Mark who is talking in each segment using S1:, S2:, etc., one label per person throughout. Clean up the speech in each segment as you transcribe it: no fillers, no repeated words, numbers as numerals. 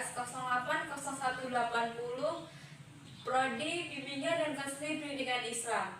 S1: kelas 080180 Prodi Bimbingan dan Konseling Pendidikan Islam.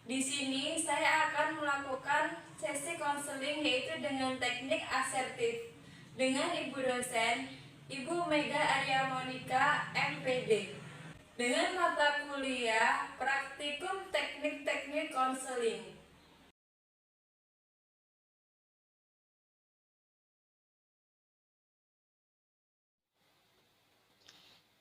S1: Di sini saya akan melakukan sesi konseling yaitu dengan teknik asertif dengan Ibu dosen Ibu Mega Arya Monika MPD dengan mata kuliah Praktikum Teknik-Teknik Konseling.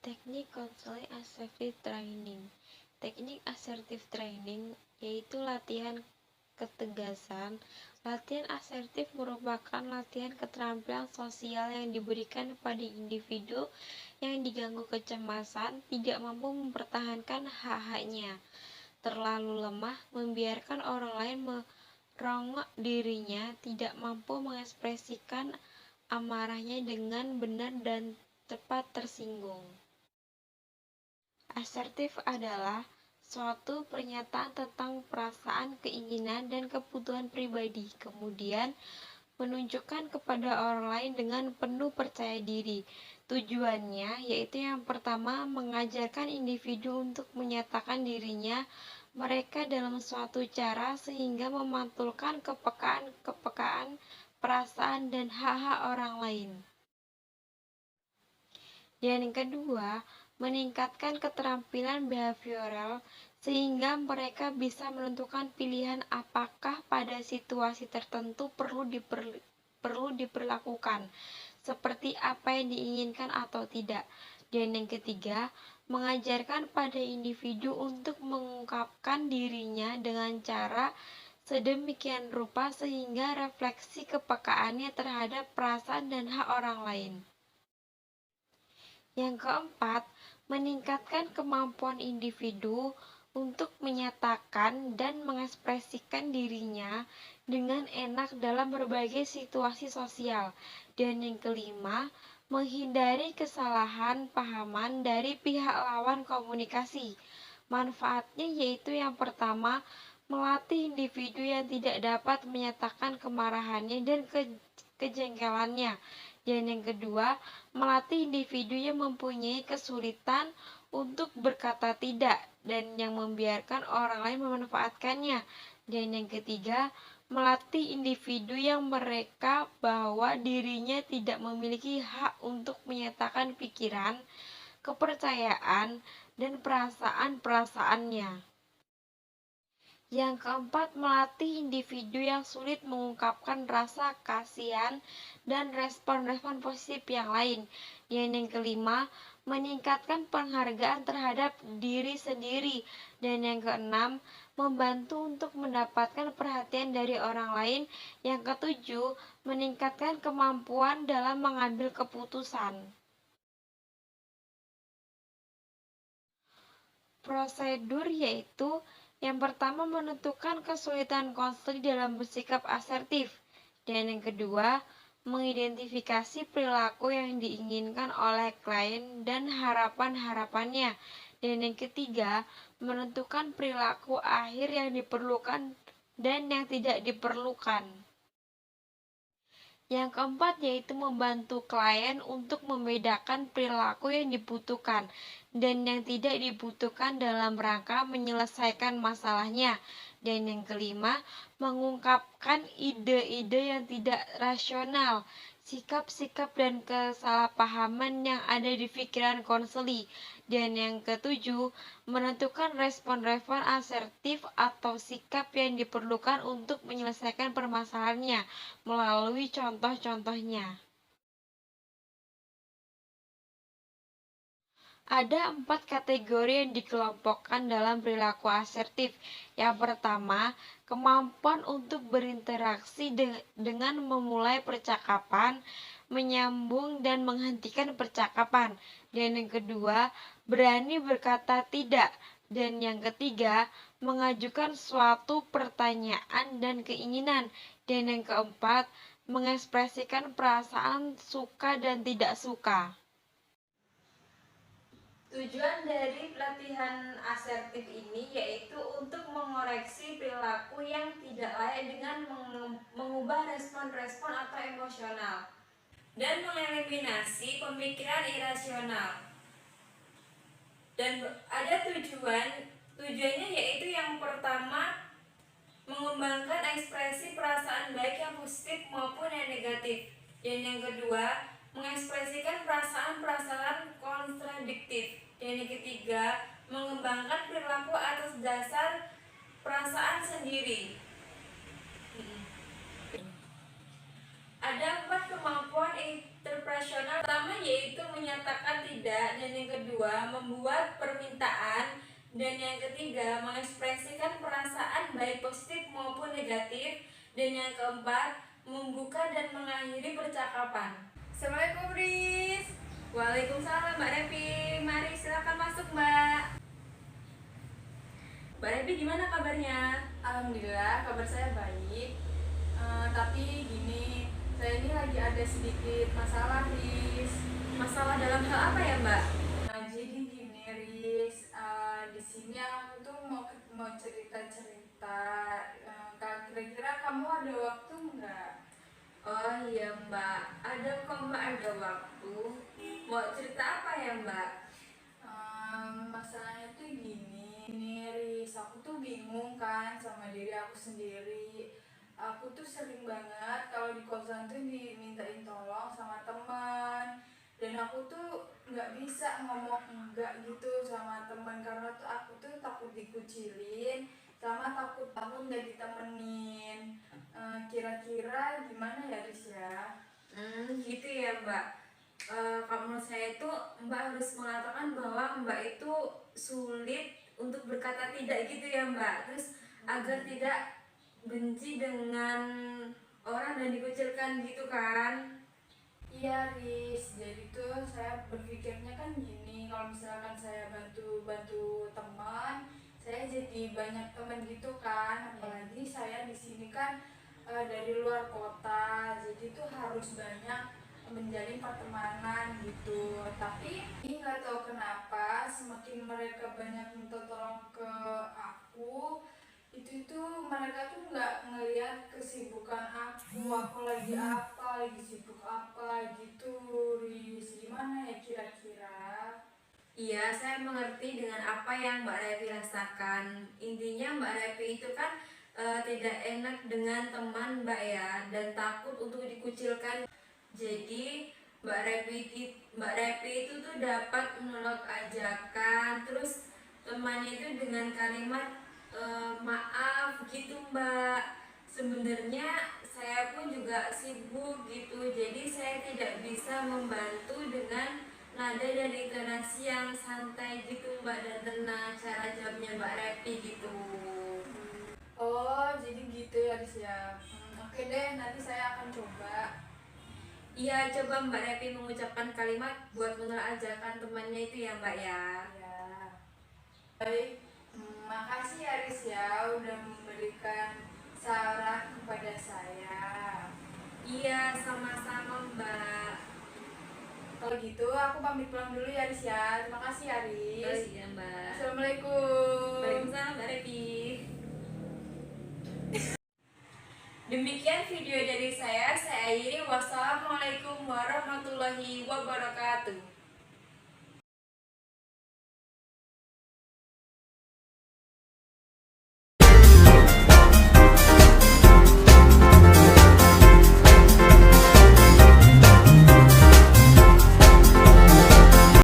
S2: Teknik Konseling Assertive Training. Teknik Assertive Training yaitu latihan ketegasan. Latihan asertif merupakan latihan keterampilan sosial yang diberikan pada individu yang diganggu kecemasan, tidak mampu mempertahankan hak-haknya, terlalu lemah, membiarkan orang lain merongok dirinya, tidak mampu mengekspresikan amarahnya dengan benar dan cepat tersinggung. Asertif adalah suatu pernyataan tentang perasaan, keinginan, dan kebutuhan pribadi, kemudian menunjukkan kepada orang lain dengan penuh percaya diri. Tujuannya yaitu yang pertama, mengajarkan individu untuk menyatakan dirinya mereka dalam suatu cara sehingga memantulkan kepekaan, perasaan, dan hak-hak orang lain. Dan yang kedua, meningkatkan keterampilan behavioral sehingga mereka bisa menentukan pilihan apakah pada situasi tertentu perlu diperlakukan, seperti apa yang diinginkan atau tidak. Dan yang ketiga, mengajarkan pada individu untuk mengungkapkan dirinya dengan cara sedemikian rupa sehingga refleksi kepekaannya terhadap perasaan dan hak orang lain. Yang keempat, meningkatkan kemampuan individu untuk menyatakan dan mengekspresikan dirinya dengan enak dalam berbagai situasi sosial. Dan yang kelima, menghindari kesalahan pahaman dari pihak lawan komunikasi. Manfaatnya yaitu yang pertama, melatih individu yang tidak dapat menyatakan kemarahannya dan kejengkelannya. Dan yang kedua, melatih individu yang mempunyai kesulitan untuk berkata tidak dan yang membiarkan orang lain memanfaatkannya. Dan yang ketiga, melatih individu yang mereka bahwa dirinya tidak memiliki hak untuk menyatakan pikiran, kepercayaan, dan perasaan-perasaannya. Yang keempat, melatih individu yang sulit mengungkapkan rasa kasihan dan respon-respon positif yang lain. Dan yang kelima, meningkatkan penghargaan terhadap diri sendiri. Dan yang keenam, membantu untuk mendapatkan perhatian dari orang lain. Yang ketujuh, meningkatkan kemampuan dalam mengambil keputusan. Prosedur yaitu yang pertama, menentukan kesulitan konseling dalam bersikap asertif. Dan yang kedua, mengidentifikasi perilaku yang diinginkan oleh klien dan harapan-harapannya. Dan yang ketiga, menentukan perilaku akhir yang diperlukan dan yang tidak diperlukan. Yang keempat yaitu membantu klien untuk membedakan perilaku yang dibutuhkan dan yang tidak dibutuhkan dalam rangka menyelesaikan masalahnya. Dan yang kelima, mengungkapkan ide-ide yang tidak rasional, sikap-sikap dan kesalahpahaman yang ada di pikiran konseli. Dan yang ketujuh, menentukan respon-respon asertif atau sikap yang diperlukan untuk menyelesaikan permasalahannya melalui contoh-contohnya. Ada 4 kategori yang dikelompokkan dalam perilaku asertif. Yang pertama, kemampuan untuk berinteraksi dengan memulai percakapan, menyambung dan menghentikan percakapan. Dan yang kedua, berani berkata tidak. Dan yang ketiga, mengajukan suatu pertanyaan dan keinginan. Dan yang keempat, mengekspresikan perasaan suka dan tidak suka.
S1: Tujuan dari pelatihan asertif ini yaitu untuk mengoreksi perilaku yang tidak layak dengan mengubah respon-respon atau emosional. dan mengeliminasi pemikiran irasional. Dan ada tujuannya yaitu yang pertama, mengembangkan ekspresi perasaan baik yang positif maupun yang negatif. Dan yang kedua, mengekspresikan perasaan-perasaan kontradiktif. Dan yang ketiga, mengembangkan perilaku atas dasar perasaan sendiri. Ada 4 kemampuan interpersonal. Pertama yaitu menyatakan tidak, dan yang kedua membuat permintaan, dan yang ketiga mengekspresikan perasaan baik positif maupun negatif, dan yang keempat membuka dan mengakhiri percakapan. Assalamualaikum Riz. Waalaikumsalam Mbak Repi. Mari silakan masuk Mbak. Mbak Repi gimana kabarnya?
S3: Alhamdulillah kabar saya baik. Tapi gini, saya ini lagi ada sedikit masalah, Riz.
S1: Masalah dalam hal apa ya Mbak?
S3: Jadi gini, Riz, di sini aku tuh mau cerita-cerita. Kira-kira kamu ada waktu nggak?
S1: Oh iya Mbak, ada kok Mbak, ada waktu. Mau cerita apa ya Mbak?
S3: Masalahnya tuh gini nih, Riz, aku tuh bingung kan sama diri aku sendiri. Aku tuh sering banget kalau di kosan tuh dimintain tolong sama teman, dan aku tuh nggak bisa ngomong enggak gitu sama teman, karena tuh aku tuh takut dikucilin sama takut nggak ditemenin. Kira-kira gimana ya, Riz ya?
S1: Gitu ya Mbak. Kalau menurut saya itu Mbak harus mengatakan bahwa Mbak itu sulit untuk berkata tidak gitu ya Mbak. Terus agar tidak benci dengan orang dan dikucilkan gitu kan.
S3: Iya, Riz, jadi tuh saya berpikirnya kan gini, kalau misalkan saya bantu teman, saya jadi banyak teman gitu kan. Apalagi saya di sini kan dari luar kota, jadi tuh harus banyak menjalin pertemanan gitu. Tapi ini nggak tahu kenapa semakin mereka banyak minta tolong ke aku, itu mereka tuh nggak ngelihat kesibukan aku lagi apa, lagi sibuk apa gitu, Riz. Gimana ya kira-kira?
S1: Iya, saya mengerti dengan apa yang Mbak Revi rasakan. Intinya Mbak Revi itu kan tidak enak dengan teman Mbak ya, dan takut untuk dikucilkan. Jadi Mbak Revi itu tuh dapat menolak ajakan, terus temannya itu dengan kalimat maaf gitu Mbak. Sebenarnya saya pun juga sibuk gitu, jadi saya tidak bisa membantu dengan nada dan intonasi yang santai gitu Mbak, dan tenang cara jawabnya Mbak Repi gitu.
S3: Oh, jadi gitu ya, Riz ya. Oke deh, nanti saya akan coba.
S1: Iya, coba Mbak Repi mengucapkan kalimat buat menolak ajakan temannya itu ya Mbak ya.
S3: Ya. Baik, makasih ya, Riz ya, udah memberikan saran kepada saya.
S1: Iya, sama-sama Mbak.
S3: Kalau gitu aku pamit pulang dulu ya, Riz ya. Terima kasih ya, Riz.
S1: Oh iya Mbak.
S3: Assalamualaikum.
S1: Waalaikumsalam Mbak Repi. Demikian video dari saya akhiri. Wassalamualaikum warahmatullahi wabarakatuh.